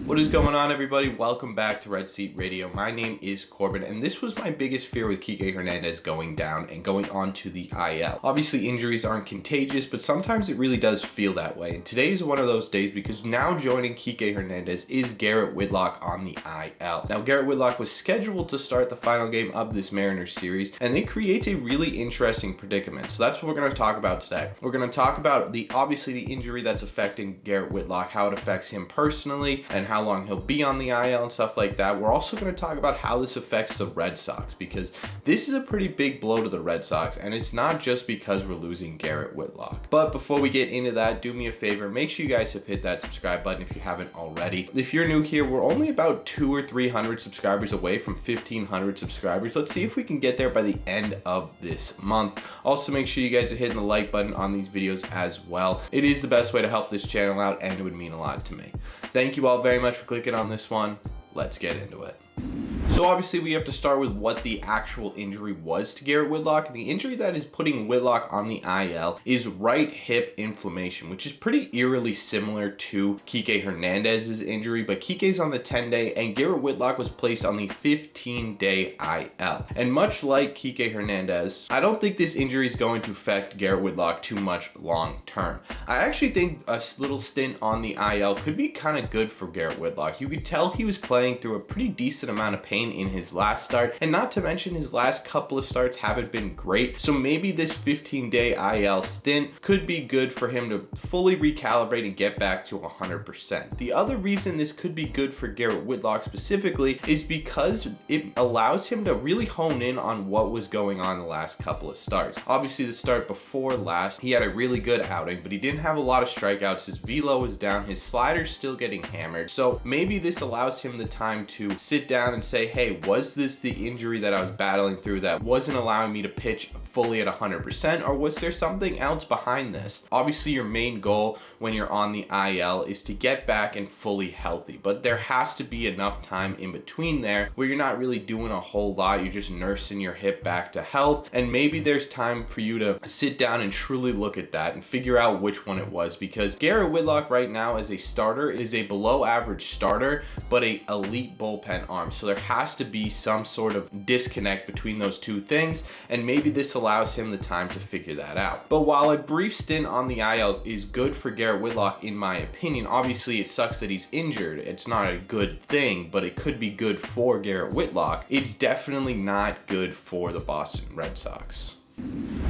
What is going on, everybody? Welcome back to Red Seat Radio. My name is Corbin, and this was my biggest fear with Kike Hernandez going down and going on to the IL. Obviously, injuries aren't contagious, but sometimes it really does feel that way. And today is one of those days because now joining Kike Hernandez is Garrett Whitlock on the IL. Now, Garrett Whitlock was scheduled to start the final game of this Mariners series, and it creates a really interesting predicament. So that's what we're going to talk about today. We're going to talk about obviously the injury that's affecting Garrett Whitlock, how it affects him personally, and how long he'll be on the IL and stuff like that. We're also going to talk about how this affects the Red Sox, because this is a pretty big blow to the Red Sox, and it's not just because we're losing Garrett Whitlock. But before we get into that, do me a favor, make sure you guys have hit that subscribe button if you haven't already. If you're new here, we're only about 200 or 300 subscribers away from 1,500 subscribers. Let's see if we can get there by the end of this month. Also, make sure you guys are hitting the like button on these videos as well. It is the best way to help this channel out, and it would mean a lot to me. Thank you all very much for clicking on this one. Let's get into it. So obviously we have to start with what the actual injury was to Garrett Whitlock. The injury that is putting Whitlock on the IL is right hip inflammation, which is pretty eerily similar to Kike Hernandez's injury, but Kike's on the 10-day and Garrett Whitlock was placed on the 15-day IL. And much like Kike Hernandez, I don't think this injury is going to affect Garrett Whitlock too much long term. I actually think a little stint on the IL could be kind of good for Garrett Whitlock. You could tell he was playing through a pretty decent amount of pain in his last start, and not to mention his last couple of starts haven't been great. So maybe this 15-day IL stint could be good for him to fully recalibrate and get back to 100%. The other reason this could be good for Garrett Whitlock specifically is because it allows him to really hone in on what was going on the last couple of starts. Obviously, the start before last, he had a really good outing, but he didn't have a lot of strikeouts. His velo was down, his slider's still getting hammered. So maybe this allows him the time to sit down and say, hey, was this the injury that I was battling through that wasn't allowing me to pitch fully at 100%, or was there something else behind this? Obviously, your main goal when you're on the IL is to get back and fully healthy, but there has to be enough time in between there where you're not really doing a whole lot. You're just nursing your hip back to health, and maybe there's time for you to sit down and truly look at that and figure out which one it was, because Garrett Whitlock right now as a starter is a below average starter, but a elite bullpen arm. So there has to be some sort of disconnect between those two things, and maybe this allows him the time to figure that out. But while a brief stint on the IL is good for Garrett Whitlock in my opinion, obviously it sucks that he's injured. It's not a good thing, but it could be good for Garrett Whitlock. It's definitely not good for the Boston Red Sox.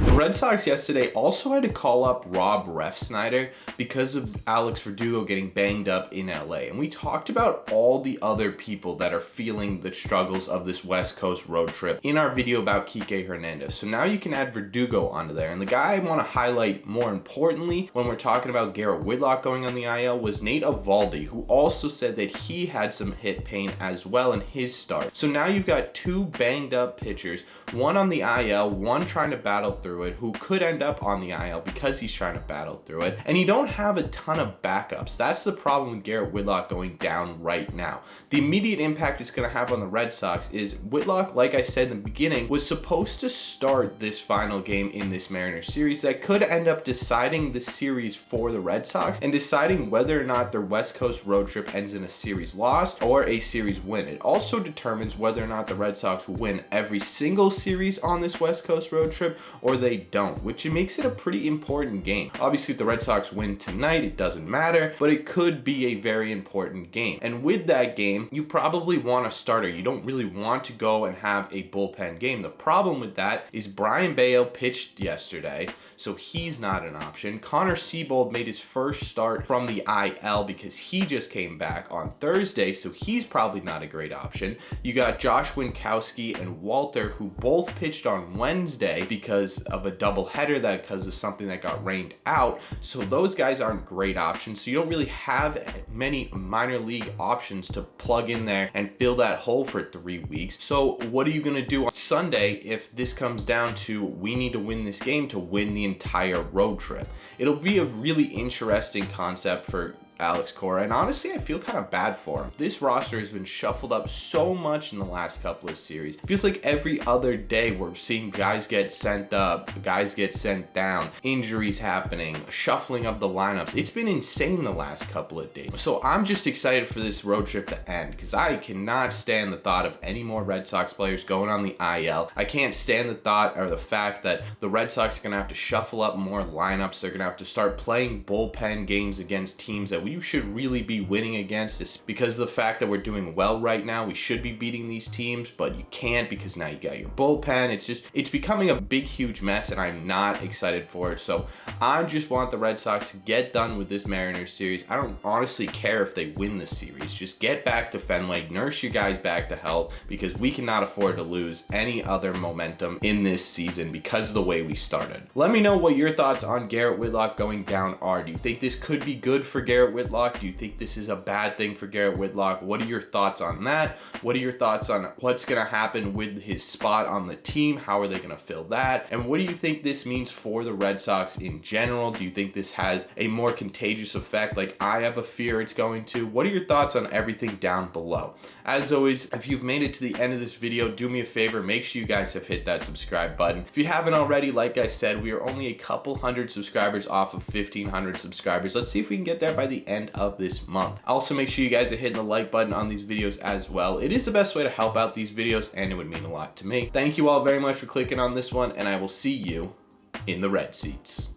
The Red Sox yesterday also had to call up Rob Refsnyder because of Alex Verdugo getting banged up in LA. And we talked about all the other people that are feeling the struggles of this West Coast road trip in our video about Kike Hernandez. So now you can add Verdugo onto there. And the guy I want to highlight more importantly when we're talking about Garrett Whitlock going on the IL was Nate Eovaldi, who also said that he had some hip pain as well in his start. So now you've got two banged up pitchers, one on the IL, one trying to battle through it, who could end up on the IL because he's trying to battle through it, and you don't have a ton of backups. That's the problem with Garrett Whitlock going down right now. The immediate impact it's going to have on the Red Sox is Whitlock, like I said in the beginning, was supposed to start this final game in this Mariners series that could end up deciding the series for the Red Sox and deciding whether or not their West Coast road trip ends in a series loss or a series win. It also determines whether or not the Red Sox will win every single series on this West Coast road trip or they don't, which makes it a pretty important game. Obviously, if the Red Sox win tonight, it doesn't matter, but it could be a very important game. And with that game, you probably want a starter. You don't really want to go and have a bullpen game. The problem with that is Brian Bayo pitched yesterday, so he's not an option. Connor Seabold made his first start from the IL because he just came back on Thursday, so he's probably not a great option. You got Josh Winkowski and Walter, who both pitched on Wednesday because of a doubleheader, that because of something that got rained out. So those guys aren't great options. So you don't really have many minor league options to plug in there and fill that hole for 3 weeks. So what are you going to do on Sunday if this comes down to we need to win this game to win the entire road trip? It'll be a really interesting concept for Alex Cora, and honestly, I feel kind of bad for him. This roster has been shuffled up so much in the last couple of series. It feels like every other day we're seeing guys get sent up, guys get sent down, injuries happening, shuffling of the lineups. It's been insane the last couple of days. So I'm just excited for this road trip to end because I cannot stand the thought of any more Red Sox players going on the IL. I can't stand the thought or the fact that the Red Sox are going to have to shuffle up more lineups. They're going to have to start playing bullpen games against teams that we should really be winning against. It's because of the fact that we're doing well right now. We should be beating these teams, but you can't because now you got your bullpen. It's becoming a big, huge mess, and I'm not excited for it. So I just want the Red Sox to get done with this Mariners series. I don't honestly care if they win the series. Just get back to Fenway, nurse your guys back to health, because we cannot afford to lose any other momentum in this season because of the way we started. Let me know what your thoughts on Garrett Whitlock going down are. Do you think this could be good for Garrett Whitlock? Do you think this is a bad thing for Garrett Whitlock? What are your thoughts on that? What are your thoughts on what's going to happen with his spot on the team? How are they going to fill that? And what do you think this means for the Red Sox in general? Do you think this has a more contagious effect like I have a fear it's going to? What are your thoughts on everything down below? As always, if you've made it to the end of this video, do me a favor, make sure you guys have hit that subscribe button. If you haven't already, like I said, we are only a couple hundred subscribers off of 1,500 subscribers. Let's see if we can get there by the end of this month. Also, make sure you guys are hitting the like button on these videos as well. It is the best way to help out these videos, and it would mean a lot to me. Thank you all very much for clicking on this one, and I will see you in the red seats.